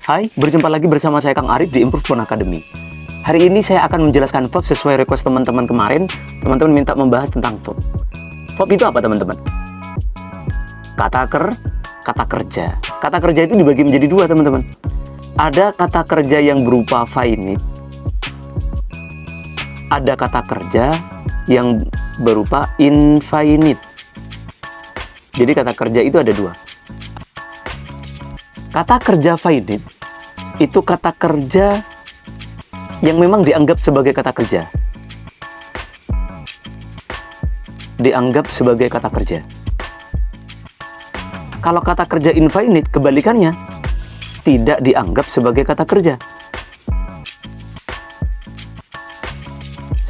Hai, berjumpa lagi bersama saya Kang Arif di Improve Phone Academy. Hari ini saya akan menjelaskan verb sesuai request teman-teman kemarin. Teman-teman minta membahas tentang verb. Verb itu apa teman-teman? Kata kerja. Kata kerja itu dibagi menjadi dua teman-teman. Ada kata kerja yang berupa finite. Ada kata kerja yang berupa infinite. Jadi kata kerja itu ada dua. Kata kerja finite itu kata kerja yang memang dianggap sebagai kata kerja. Dianggap sebagai kata kerja. Kalau kata kerja infinite, kebalikannya, tidak dianggap sebagai kata kerja.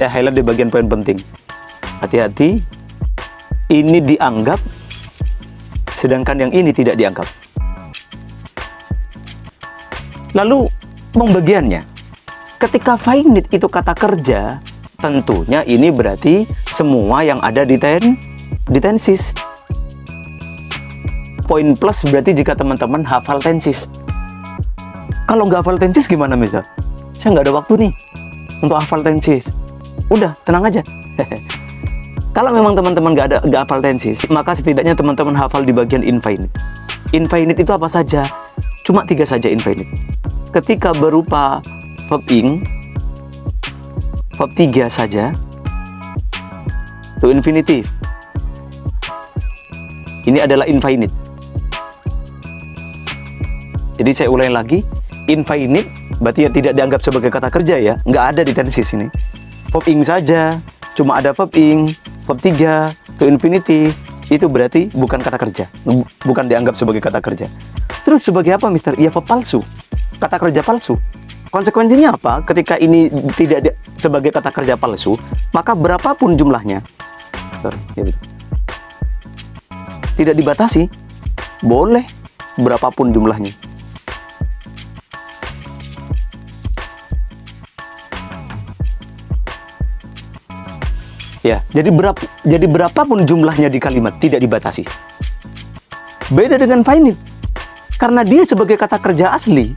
Saya highlight di bagian poin penting. Hati-hati, ini dianggap, sedangkan yang ini tidak dianggap. Lalu pembagiannya, ketika finite itu kata kerja, tentunya ini berarti semua yang ada di tenses. Poin plus berarti jika teman-teman hafal tenses. Kalau nggak hafal tenses gimana misal? Saya nggak ada waktu nih untuk hafal tenses. Udah, tenang aja. Kalau memang teman-teman nggak hafal tenses, maka setidaknya teman-teman hafal di bagian infinite. Infinite itu apa saja? Cuma 3 saja infinite. Ketika berupa verb ing, verb 3 saja, to infinitive. Ini adalah infinite. Jadi saya ulangi lagi, infinite berarti yang tidak dianggap sebagai kata kerja ya, nggak ada di tenses ini. Verb ing saja, cuma ada verb ing, verb 3, to infinitive, itu berarti bukan kata kerja, bukan dianggap sebagai kata kerja. Terus sebagai apa Mister? Ya verb palsu, kata kerja palsu. Konsekuensinya apa? Ketika ini tidak sebagai kata kerja palsu, maka berapapun jumlahnya, tidak dibatasi, boleh berapapun jumlahnya. Ya, jadi berapapun jumlahnya di kalimat tidak dibatasi. Beda dengan finite, karena dia sebagai kata kerja asli,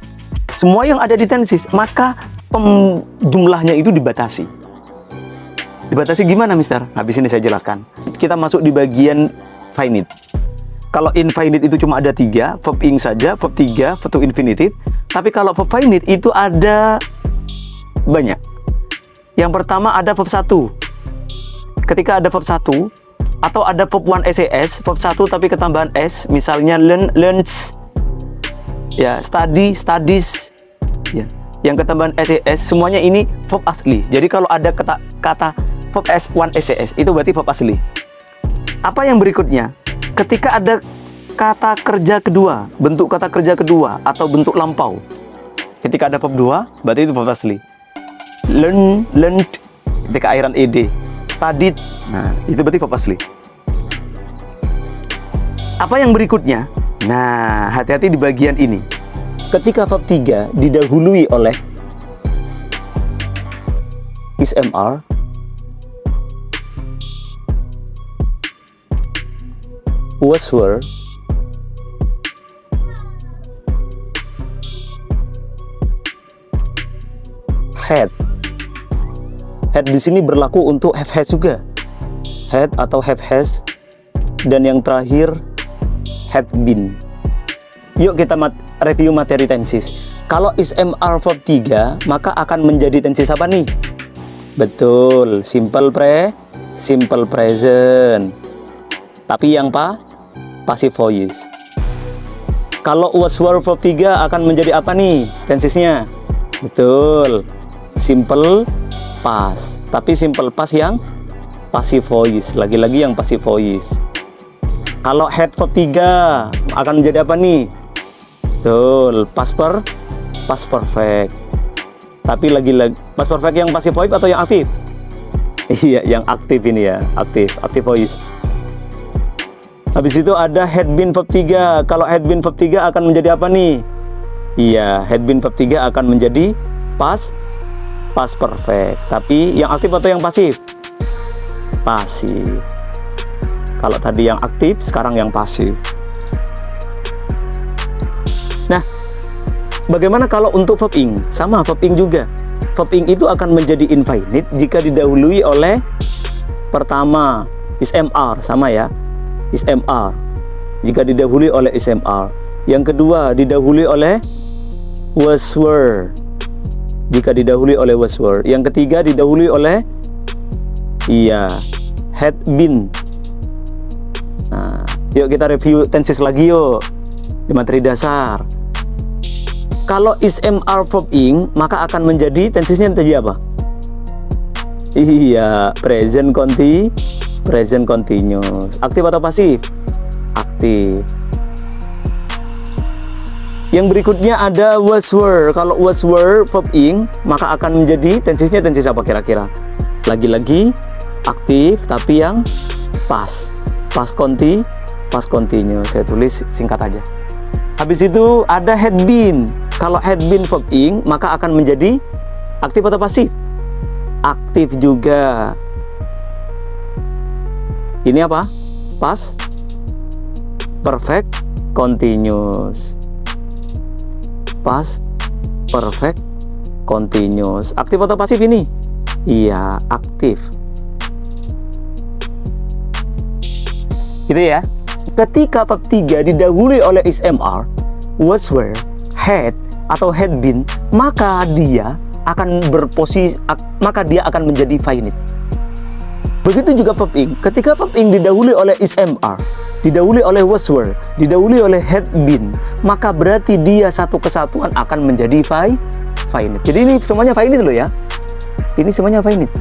semua yang ada di tenses, maka jumlahnya itu dibatasi. Dibatasi gimana, Mister? Habis ini saya jelaskan. Kita masuk di bagian finite. Kalau infinite itu cuma ada 3, verb ing saja, verb 3, verb to infinitive. Tapi kalau verb finite itu ada banyak. Yang pertama ada verb 1. Ketika ada verb 1 atau ada verb 1 SES, verb 1 tapi ketambahan S, misalnya learns, ya, studies, ya, yang ketambahan SES, semuanya ini verb asli. Jadi kalau ada kata verb S1 SES, itu berarti verb asli. Apa yang berikutnya? Ketika ada kata kerja kedua, bentuk kata kerja kedua atau bentuk lampau, ketika ada verb 2, berarti itu verb asli. Learned, ketika akhiran ed. Studied, nah itu berarti verb asli. Apa yang berikutnya? Nah, hati-hati di bagian ini. Ketika verb 3 didahului oleh is/am, was were, had. Had di sini berlaku untuk have has juga. Had atau have has. Dan yang terakhir had been. Yuk kita review materi tenses. Kalau is/am verb 3, maka akan menjadi tenses apa nih? Betul, simple present. Tapi yang passive voice. Kalau was were verb 3 akan menjadi apa nih tensesnya? Betul, simple past. Tapi simple past yang passive voice. Lagi-lagi yang passive voice. Kalau had verb 3 akan menjadi apa nih? Betul, past perfect. Tapi lagi-lagi past perfect yang passive voice atau yang aktif? Iya, yang aktif ini ya, active voice. Habis itu ada had been verb 3. Kalau had been verb 3 akan menjadi apa nih? Iya, had been verb 3 akan menjadi past perfect. Tapi yang aktif atau yang pasif? Pasif. Kalau tadi yang aktif, sekarang yang pasif. Nah, Bagaimana kalau untuk verb ing? Sama, verb ing juga. Verb ing itu akan menjadi infinite jika didahului oleh pertama is-mr, sama ya, is-mr. Jika didahului oleh is-mr. Yang kedua didahului oleh was were. Jika didahului oleh was were. Yang ketiga didahului oleh had been. Nah, yuk kita review tenses lagi yuk di materi dasar. Kalau is-mr verb ing, maka akan menjadi tensesnya tadi apa? Present continuous. Aktif atau pasif? Aktif. Yang berikutnya ada was were. Kalau was were verb ing, maka akan menjadi tensesnya tenses apa kira-kira? Lagi-lagi aktif tapi yang past continuous. Saya tulis singkat aja. Habis itu ada had been. Kalau had been verb ing, maka akan menjadi aktif atau pasif? Aktif juga. Ini apa? Past perfect continuous. Past perfect continuous. Aktif atau pasif ini? Iya, aktif. Gitu ya. Ketika verb 3 didahului oleh is-mr, was were, had atau had been, maka dia akan menjadi finite. Begitu juga verb ing. Ketika verb ing didahului oleh is-mr, didahului oleh was were, didahului oleh had been, maka berarti dia satu kesatuan akan menjadi finite. Jadi ini semuanya finite loh ya. Ini semuanya finite.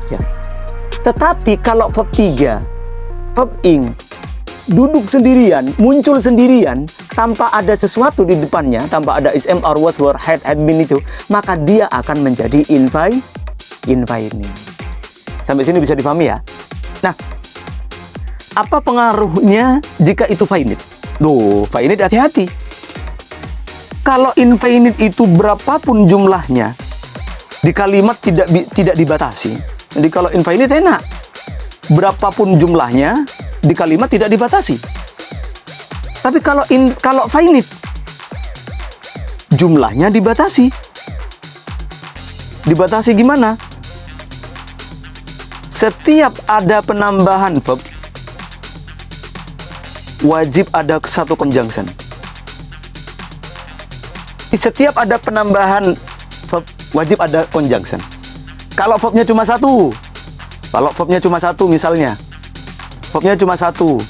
Ya. Tetapi kalau verb 3, verb ing duduk sendirian, muncul sendirian tanpa ada sesuatu di depannya, tanpa ada is-mr, was were, had been itu, maka dia akan menjadi infinite. Sampai sini bisa dipahami ya? Nah, apa pengaruhnya jika itu finite? Loh, finite hati-hati. Kalau infinite itu berapapun jumlahnya, di kalimat tidak dibatasi. Jadi kalau infinite enak. Berapapun jumlahnya, di kalimat tidak dibatasi. Tapi kalau finite, jumlahnya dibatasi. Dibatasi gimana? Setiap ada penambahan verb, wajib ada satu conjunction. Setiap ada penambahan verb, wajib ada conjunction. Kalau verbnya cuma satu, misalnya, verbnya cuma satu,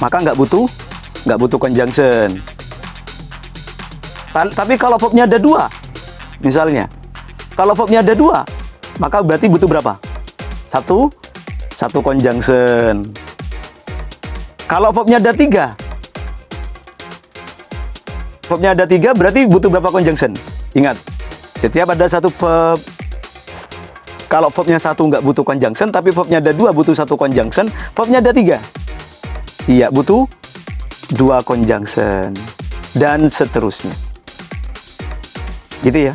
maka nggak butuh conjunction. Tapi kalau verbnya ada dua, misalnya, kalau verbnya ada dua, maka berarti butuh berapa? Satu conjunction. Kalau verbnya ada tiga, berarti butuh berapa conjunction? Ingat, setiap ada satu verb, kalau verbnya satu nggak butuh conjunction, tapi verbnya ada dua butuh satu conjunction, verbnya ada tiga, iya butuh dua conjunction, dan seterusnya. Gitu ya.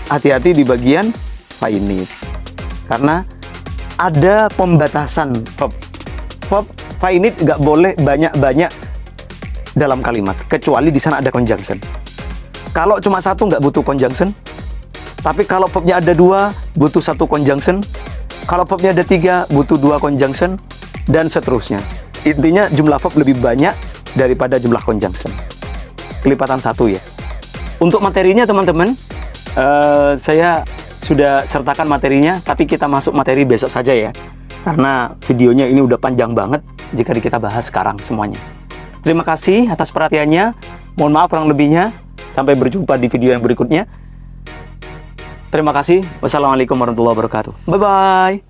Hati-hati di bagian finite, karena ada pembatasan verb. Verb finite nggak boleh banyak-banyak dalam kalimat, kecuali di sana ada conjunction. Kalau cuma satu nggak butuh conjunction, tapi kalau verbnya ada dua butuh satu conjunction, kalau verbnya ada tiga butuh dua conjunction, dan seterusnya. Intinya jumlah verb lebih banyak daripada jumlah conjunction. Kelipatan satu ya. Untuk materinya teman-teman, saya sudah sertakan materinya, tapi kita masuk materi besok saja ya, karena videonya ini udah panjang banget jika kita bahas sekarang semuanya. Terima kasih atas perhatiannya. Mohon maaf kurang lebihnya. Sampai berjumpa di video yang berikutnya. Terima kasih. Wassalamualaikum warahmatullahi wabarakatuh. Bye-bye.